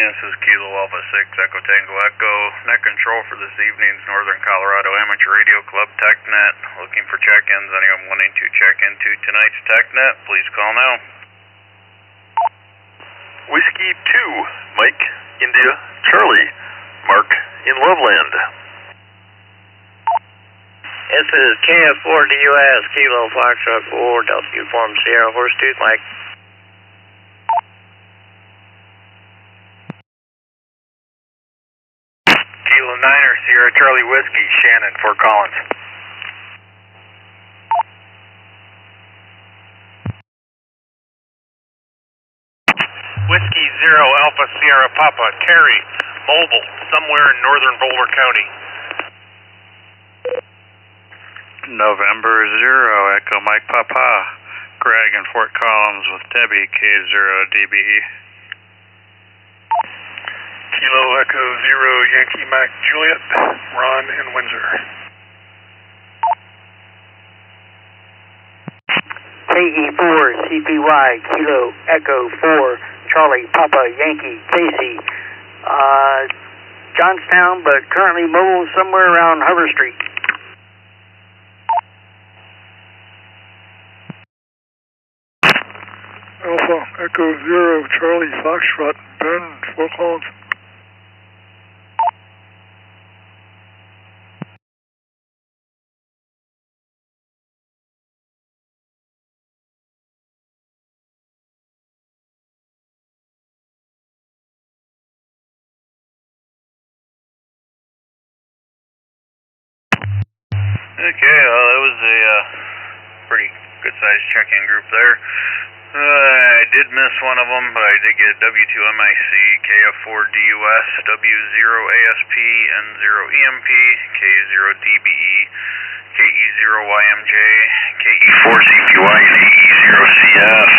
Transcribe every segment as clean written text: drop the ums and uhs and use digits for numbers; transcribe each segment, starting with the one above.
This is Kilo Alpha 6 Echo Tango Echo. Net control for this evening's Northern Colorado Amateur Radio Club TechNet. Looking for check-ins. Anyone wanting to check into tonight's TechNet, please call now. Whiskey 2, Mike, India, Charlie, Mark in Loveland. This is KF4DUS, Kilo Foxtrot 4, Delta Uniform Sierra, Horsetooth, Mike. Kilo 9er, Sierra Charlie Whiskey, Shannon, Fort Collins. Whiskey 0 Alpha Sierra Papa, Terry, Mobile, somewhere in northern Boulder County. November 0 Echo Mike Papa, Greg in Fort Collins with Debbie, K0DBE. Kilo Echo 0 Yankee Mac Juliet, Ron in Windsor. KE4 CPY, Kilo Echo 4, Charlie Papa Yankee Casey, Johnstown, but currently mobile somewhere around Hoover Street. Alpha Echo 0 Charlie Foxtrot, Ben, Fort Collins. Okay, that was a pretty good-sized check-in group there. I did miss one of them, but I did get W2MIC, KF4DUS, W0ASP, N0EMP, K0DBE, KE0YMJ, KE4CPY, and AE0CF.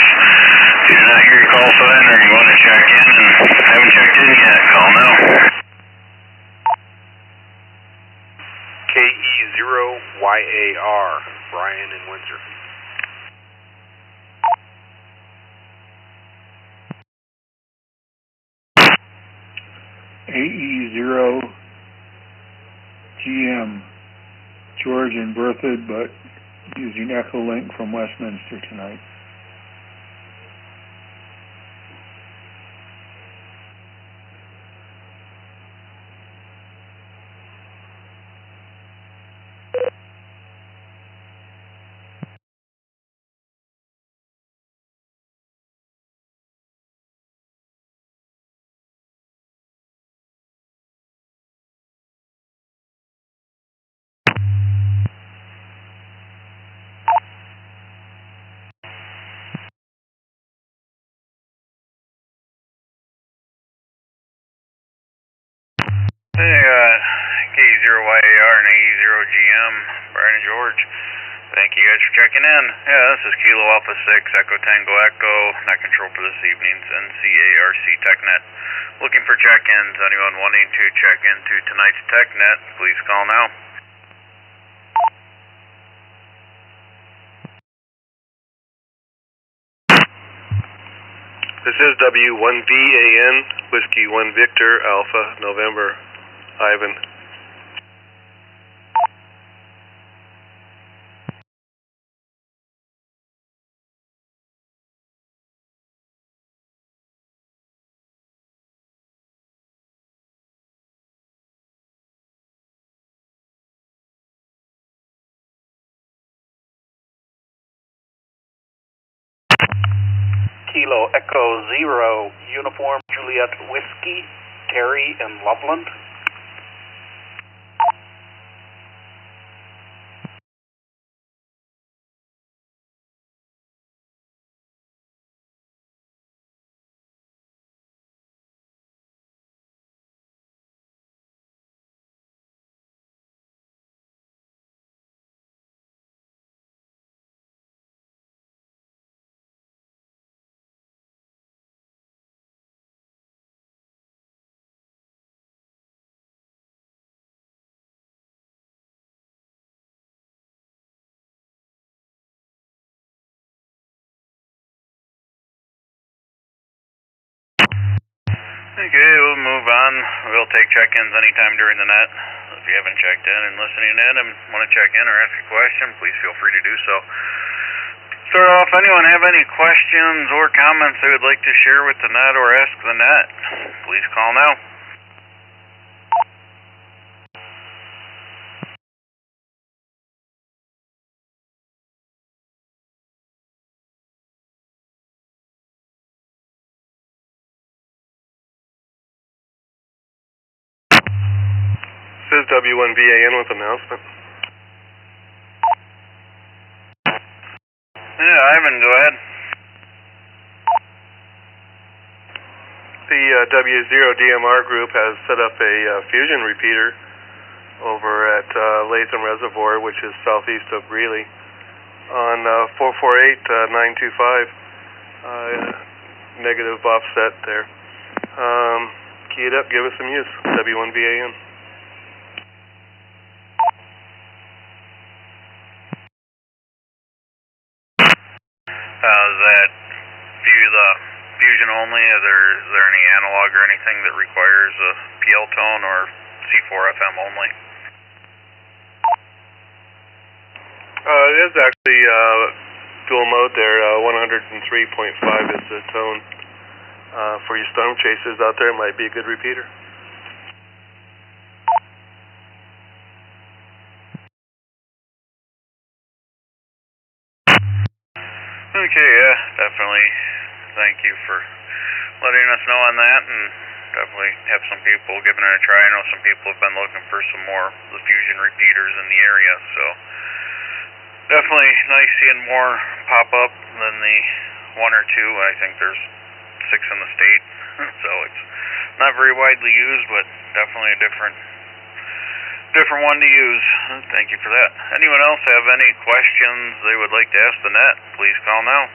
If you did not hear your call sign or you want to check in and haven't checked in yet, call now. KE0YAR, Brian in Windsor. AE0 GM, George in Berthoud, but using Echolink from Westminster tonight. Hey, K0YAR and AE0GM, Brian and George. Thank you guys for checking in. Yeah, this is Kilo Alpha 6 Echo Tango Echo, net control for this evening's NCARC TechNet. Looking for check-ins. Anyone wanting to check into tonight's TechNet, please call now. This is W1VAN, Whiskey 1 Victor, Alpha, November, Ivan. Kilo Echo 0 Uniform Juliet Whiskey, Terry in Loveland. Okay, we'll move on. We'll take check-ins anytime during the net. If you haven't checked in and listening in and want to check in or ask a question, please feel free to do so. Start off, anyone have any questions or comments they would like to share with the net or ask the net? Please call now. This is W1BAN with announcement. Yeah, Ivan, go ahead. The W0DMR group has set up a fusion repeater over at Latham Reservoir, which is southeast of Greeley, on 448-925, negative offset there. Key it up, give us some use, W1BAN. Is that fusion only? Is there any analog or anything that requires a PL tone or C4FM only? It is actually dual mode there. 103.5 is the tone. For your storm chasers out there, it might be a good repeater. Okay, yeah, definitely. Thank you for letting us know on that, and definitely have some people giving it a try. I know some people have been looking for some more of the fusion repeaters in the area, so definitely nice seeing more pop up than the one or two. I think there's 6 in the state, so it's not very widely used, but definitely a different one to use. Thank you for that. Anyone else have any questions they would like to ask the net? Please call now.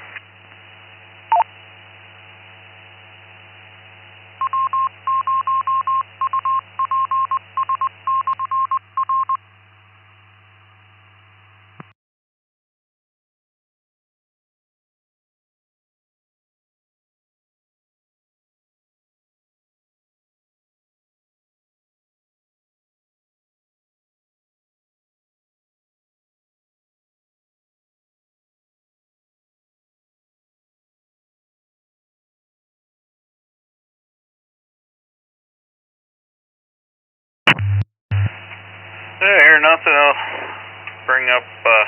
Yeah, I hear nothing. I'll bring up a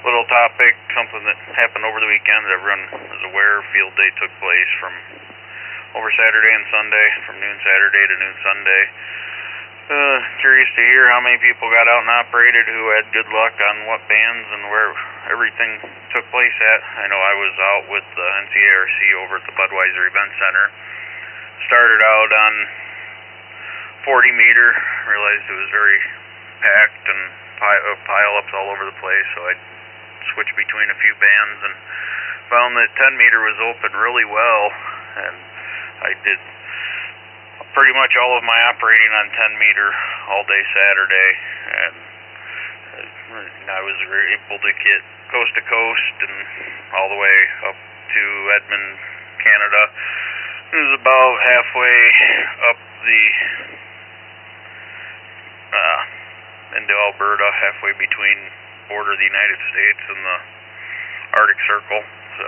little topic, something that happened over the weekend. Everyone is aware field day took place from over Saturday and Sunday, from noon Saturday to noon Sunday. Curious to hear how many people got out and operated, who had good luck on what bands and where everything took place at. I know I was out with the NCARC over at the Budweiser Event Center. Started out on 40 meter, realized it was very packed and pile-ups all over the place, so I switched between a few bands and found that 10 meter was open really well, and I did pretty much all of my operating on 10 meter all day Saturday, and I was able to get coast to coast and all the way up to Edmond, Canada. It was about halfway up into Alberta, halfway between border of the United States and the Arctic Circle. So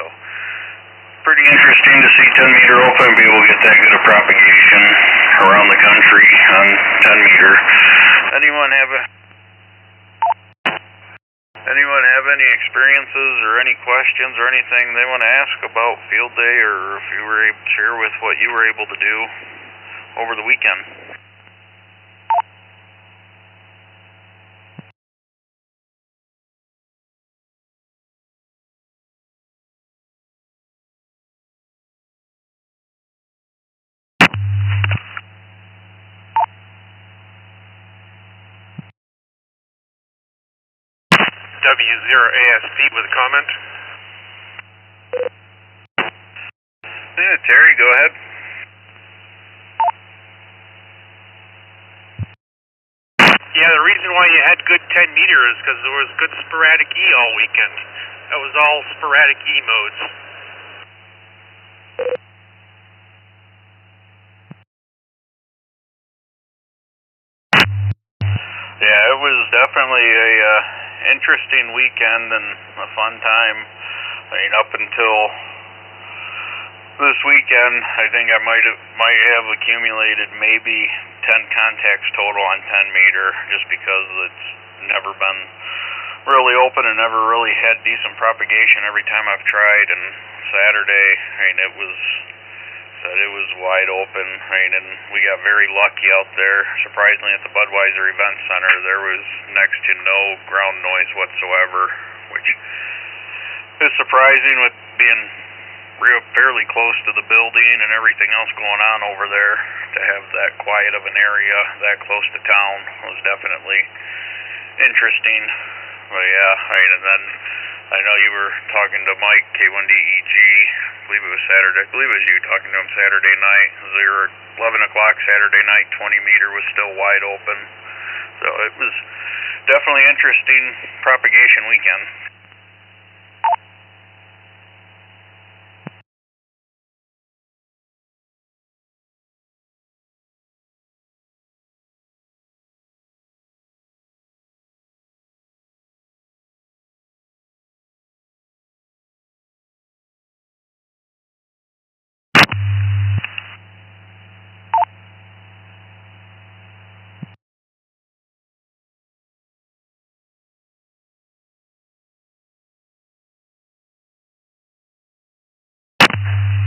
pretty interesting to see 10 meter open, be able to get that good of propagation around the country on 10 meter. Anyone have any experiences or any questions or anything they want to ask about field day, or if you were able to share with what you were able to do over the weekend? W0ASP with a comment. Yeah, Terry, go ahead. Yeah, the reason why you had good 10 meter is because there was good sporadic E all weekend. That was all sporadic E modes. definitely a interesting weekend and a fun time. I mean, up until this weekend, I think I might have accumulated maybe 10 contacts total on 10 meter, just because it's never been really open and never really had decent propagation every time I've tried. And Saturday, I mean, it was wide open. I mean, and we got very lucky out there. Surprisingly, at the Budweiser Event Center, there was next to no ground noise whatsoever, which is surprising with being fairly close to the building and everything else going on over there. To have that quiet of an area that close to town was definitely interesting. But yeah, I mean, and then I know you were talking to Mike, K1DEG, I believe it was Saturday. I believe it was you talking to him Saturday night. They were 11 o'clock Saturday night, 20 meter was still wide open. So it was definitely interesting propagation weekend.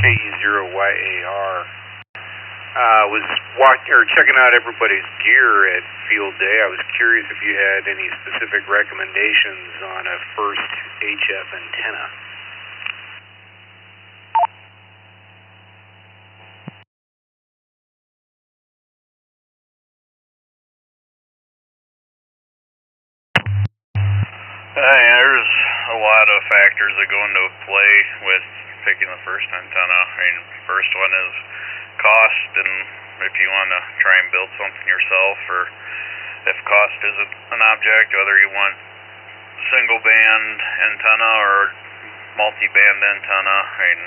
KE0YAR. Was checking out everybody's gear at field day. I was curious if you had any specific recommendations on a first HF antenna. There's a lot of factors that go into play with picking the first antenna. I mean, first one is cost, and if you want to try and build something yourself, or if cost isn't an object, whether you want single band antenna or multi-band antenna. I mean,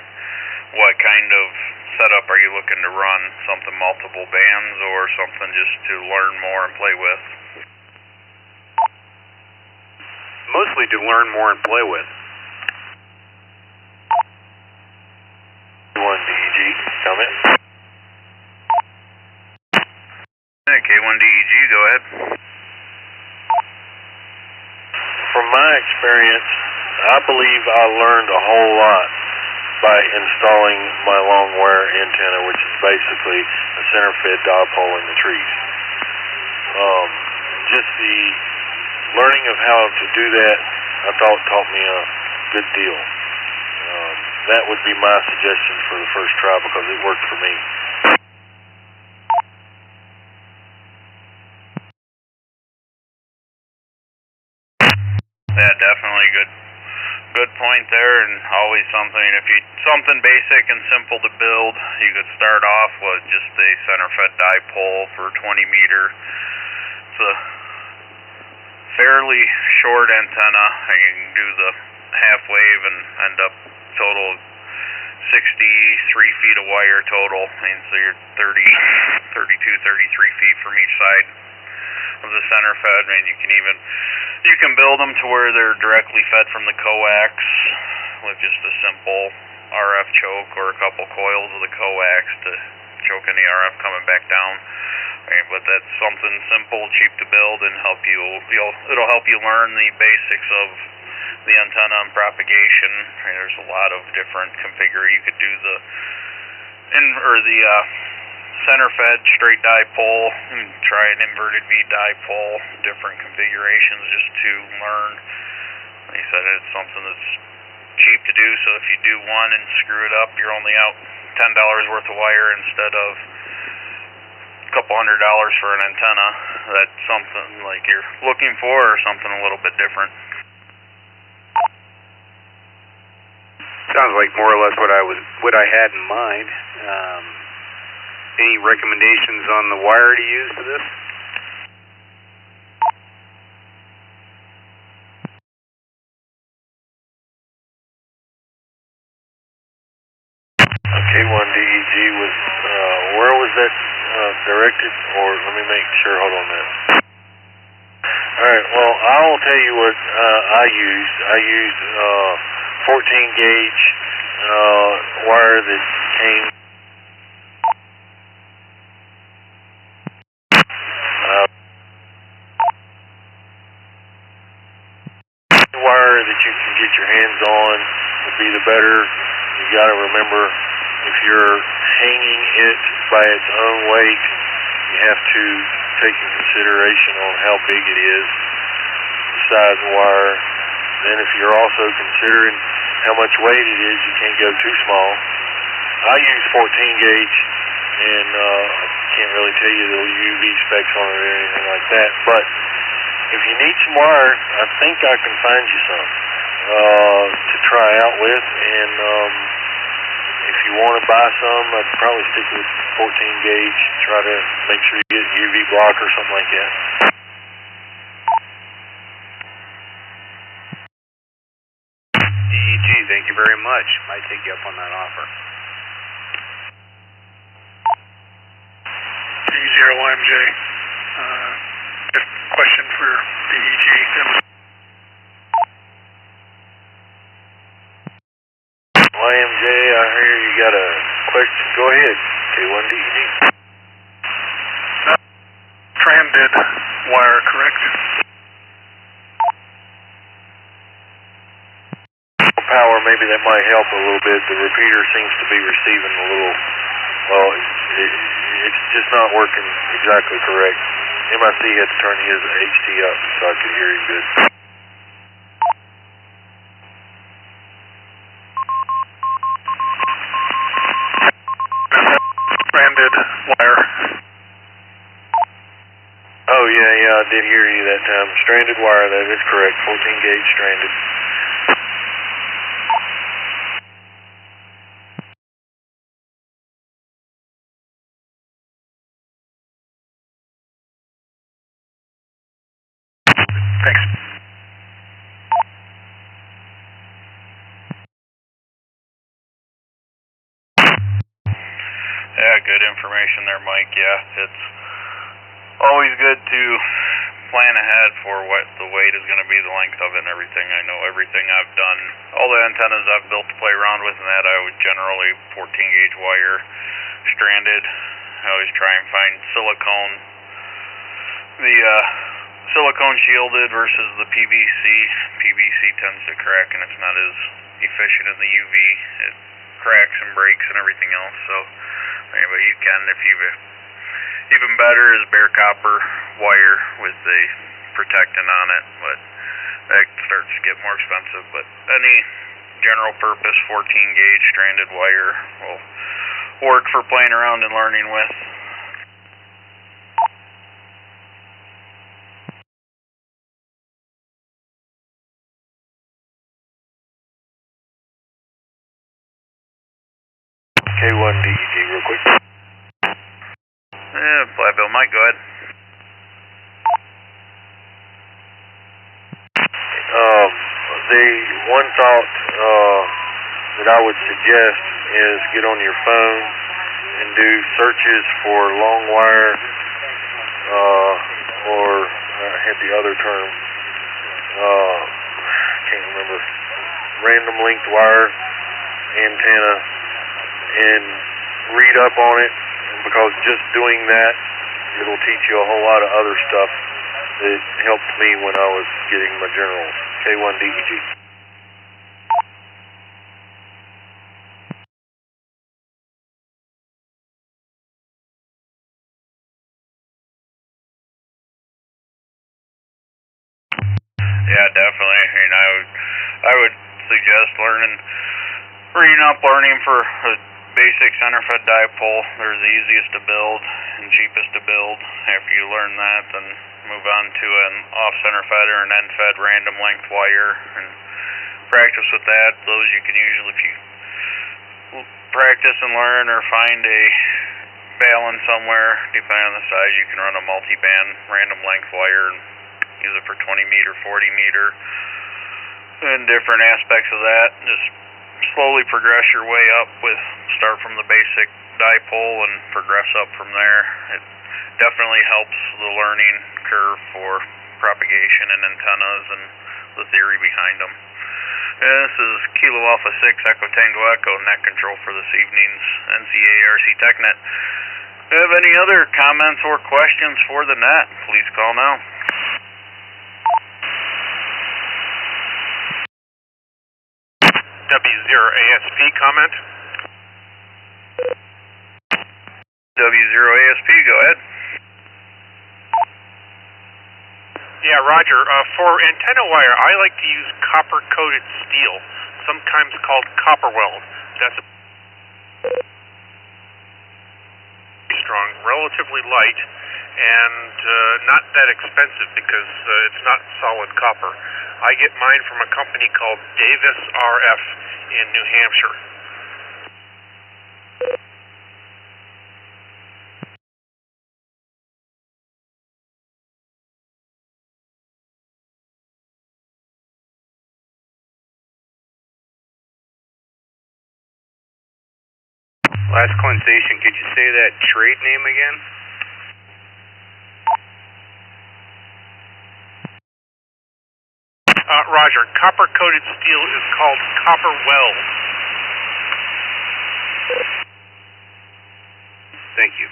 what kind of setup are you looking to run? Something multiple bands or something just to learn more and play with? Mostly to learn more and play with. K1DEG, comment. K1DEG, go ahead. From my experience, I believe I learned a whole lot by installing my long wire antenna, which is basically a center fed dipole in the trees. Just the learning of how to do that, I thought taught me a good deal. That would be my suggestion for the first try because it worked for me. Yeah, definitely good point there, and always something basic and simple to build. You could start off with just a center fed dipole for 20 meter. It's a fairly short antenna. You can do the half wave and end up total 63 feet of wire total. I mean, so you're 30, 32, 33 feet from each side of the center fed. I mean, you can build them to where they're directly fed from the coax with just a simple RF choke or a couple coils of the coax to choke any RF coming back down. But that's something simple, cheap to build, and it'll help you learn the basics of the antenna and propagation. There's a lot of different you could do the center fed straight dipole, and try an inverted V dipole, different configurations just to learn. Like I said, it's something that's cheap to do, so if you do one and screw it up, you're only out $10 worth of wire instead of $200 for an antenna. That's something like you're looking for, or something a little bit different. Sounds like more or less what I had in mind. Any recommendations on the wire to use to this? K1DEG was, where was that directed? Or let me make sure, hold on a minute. Alright, well, I'll tell you what I used. I used 14 gauge wire that came wire that you can get your hands on would be the better. You got to remember, if you're hanging it by its own weight, you have to take into consideration on how big it is, the size of wire. Then if you're also considering how much weight it is, you can't go too small. I use 14 gauge, and I can't really tell you the UV specs on it or anything like that, but if you need some wire, I think I can find you some to try out with, and if you want to buy some, I'd probably stick with 14 gauge, try to make sure you get UV block or something like that. DEG, thank you very much. Might take you up on that offer. D0MJ. Just a question for DEG. YMJ, I hear you got a question. Go ahead, K1DEG. Stranded wire, correct? Power, maybe that might help a little bit. The repeater seems to be receiving a little, well, it's just not working exactly correct. MIC had to turn his HT up so I could hear him good. Stranded wire. Oh, yeah, I did hear you that time. Stranded wire, that is correct. 14 gauge stranded. Thanks. Yeah, good information there, Mike. Yeah, it's always good to plan ahead for what the weight is going to be, the length of it and everything. I know everything I've done, all the antennas I've built to play around with and that, I would generally 14 gauge wire stranded. I always try and find silicone. The silicone shielded versus the PVC. PVC tends to crack and it's not as efficient in the UV. It cracks and breaks and everything else. So anyway, you can, if you've even better is bare copper wire with the protectant on it, but that starts to get more expensive. But any general purpose 14 gauge stranded wire will work for playing around and learning with. K1DEG real quick. Yeah, Flatbill Mike, go ahead. The one thought that I would suggest is get on your phone and do searches for long wire, or I had the other term, can't remember, random length wire antenna, and read up on it, because just doing that, it'll teach you a whole lot of other stuff that helped me when I was getting my generals. K1DEG. Yeah, definitely. I mean, I would suggest reading up, learning for a basic center fed dipole. They're the easiest to build and cheapest to build. After you learn that, then move on to an off center fed or an end fed random length wire and practice with that. Those you can usually, if you practice and learn or find a balance somewhere, depending on the size, you can run a multi-band random length wire and use it for 20 meter, 40 meter, and different aspects of that. Just slowly progress your way up start from the basic dipole and progress up from there. It definitely helps the learning curve for propagation and antennas and the theory behind them. This is Kilo Alpha 6 Echo Tango Echo, net control for this evening's NCARC TechNet. If you have any other comments or questions for the net, please call now. W0ASP comment. W0ASP, go ahead. Yeah, Roger. For antenna wire, I like to use copper-coated steel, sometimes called copper weld. That's strong, relatively light, and not that expensive because it's not solid copper. I get mine from a company called Davis RF in New Hampshire. Last coin station, could you say that trade name again? Roger. Copper-coated steel is called copper weld. Thank you.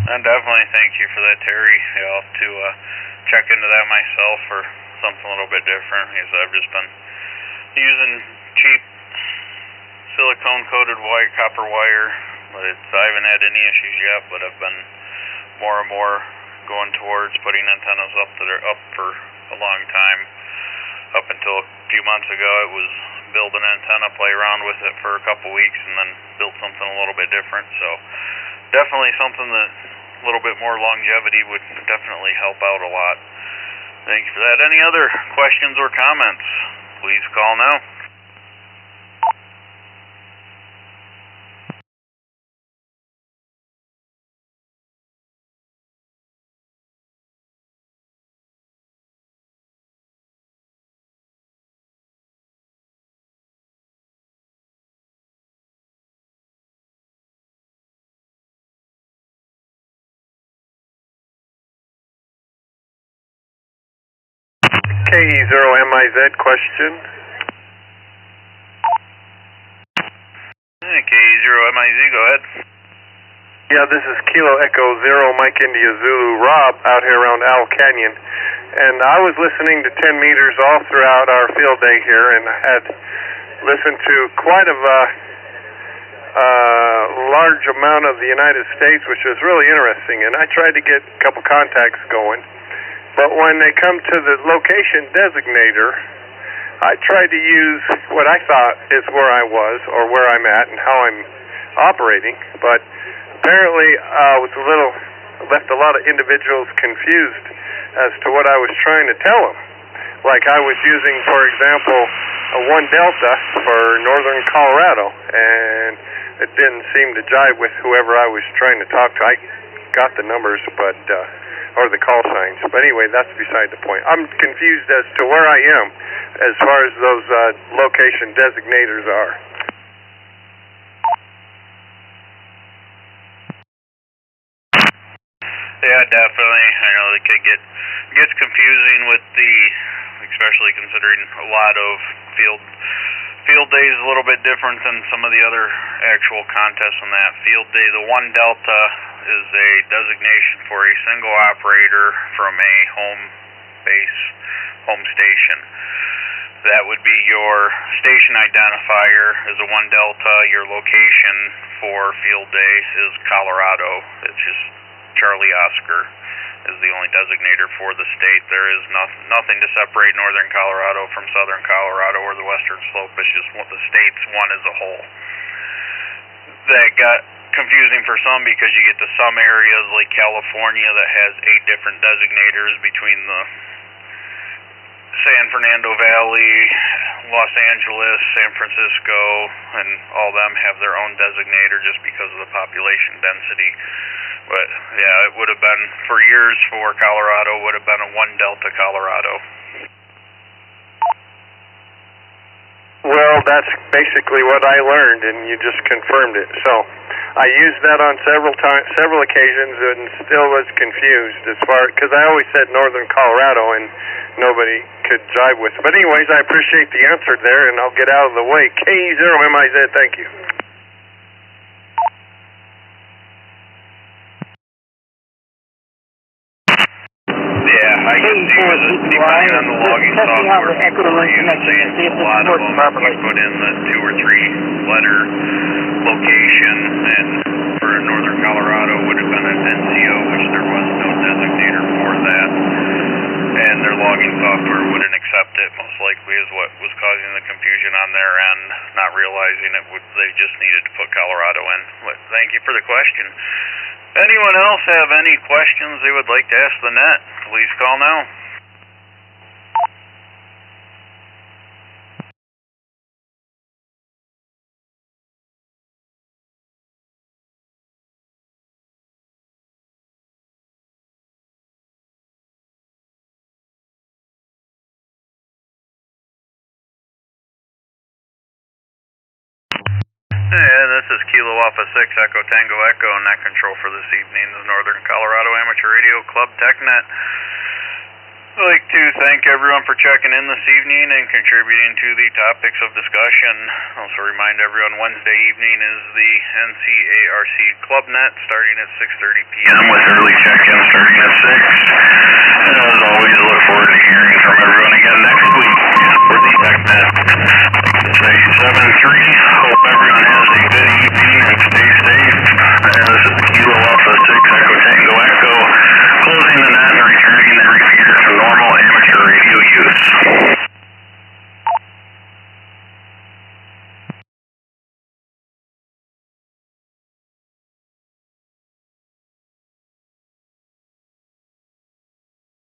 And definitely thank you for that, Terry. I'll have to check into that myself for something a little bit different, because I've just been using cheap silicone-coated white copper wire, but I haven't had any issues yet, but I've been more and more going towards putting antennas up that are up for a long time. Up until a few months ago, it was build an antenna, play around with it for a couple weeks, and then build something a little bit different. So definitely something that a little bit more longevity would definitely help out a lot. Thank you for that. Any other questions or comments? Please call now. KE0MIZ question. KE0MIZ, go ahead. Yeah, this is Kilo Echo 0 Mike India Zulu Rob out here around Owl Canyon. And I was listening to 10 meters all throughout our field day here and had listened to quite a large amount of the United States, which was really interesting. And I tried to get a couple contacts going. But when they come to the location designator, I tried to use what I thought is where I was or where I'm at and how I'm operating. But apparently left a lot of individuals confused as to what I was trying to tell them. Like I was using, for example, a 1 Delta for northern Colorado, and it didn't seem to jive with whoever I was trying to talk to. I got the numbers, but or the call signs. But anyway, that's beside the point. I'm confused as to where I am as far as those location designators are. Yeah, definitely. I know it gets confusing with the, especially considering a lot of field days a little bit different than some of the other actual contests on that field day. The 1 Delta is a designation for a single operator from a home station. That would be your station identifier is a 1 Delta. Your location for field day is Colorado. It's just Charlie Oscar is the only designator for the state. There is nothing to separate northern Colorado from southern Colorado or the western slope. It's just what the state's one as a whole. That got confusing for some because you get to some areas like California that has 8 different designators between the San Fernando Valley, Los Angeles, San Francisco, and all them have their own designator just because of the population density. But yeah, it would have been for years for Colorado, would have been a 1 Delta Colorado. Well, that's basically what I learned, and you just confirmed it. So I used that on several occasions, and still was confused as far, because I always said northern Colorado, and nobody could drive with it. But anyways, I appreciate the answer there, and I'll get out of the way. K0MIZ, thank you. Yeah, I can see that depending on the logging software people are using, a lot of them you put in the 2 or 3 letter location, and for northern Colorado would have been an NCO, which there was no designator for that, and their logging software wouldn't accept it, most likely is what was causing the confusion on their end, not realizing they just needed to put Colorado in. But thank you for the question. Anyone else have any questions they would like to ask the net? Please call now. Yeah, this is Kilo Alpha 6 Echo Tango Echo, net control for this evening's Northern Colorado Amateur Radio Club TechNet. I'd like to thank everyone for checking in this evening and contributing to the topics of discussion. Also remind everyone Wednesday evening is the NCARC Club Net starting at 6:30 p.m. with early check-in starting at 6. And as always, I look forward to hearing from everyone again next week for the TechNet. Say 7-3. Hope everyone has a good evening and stay safe.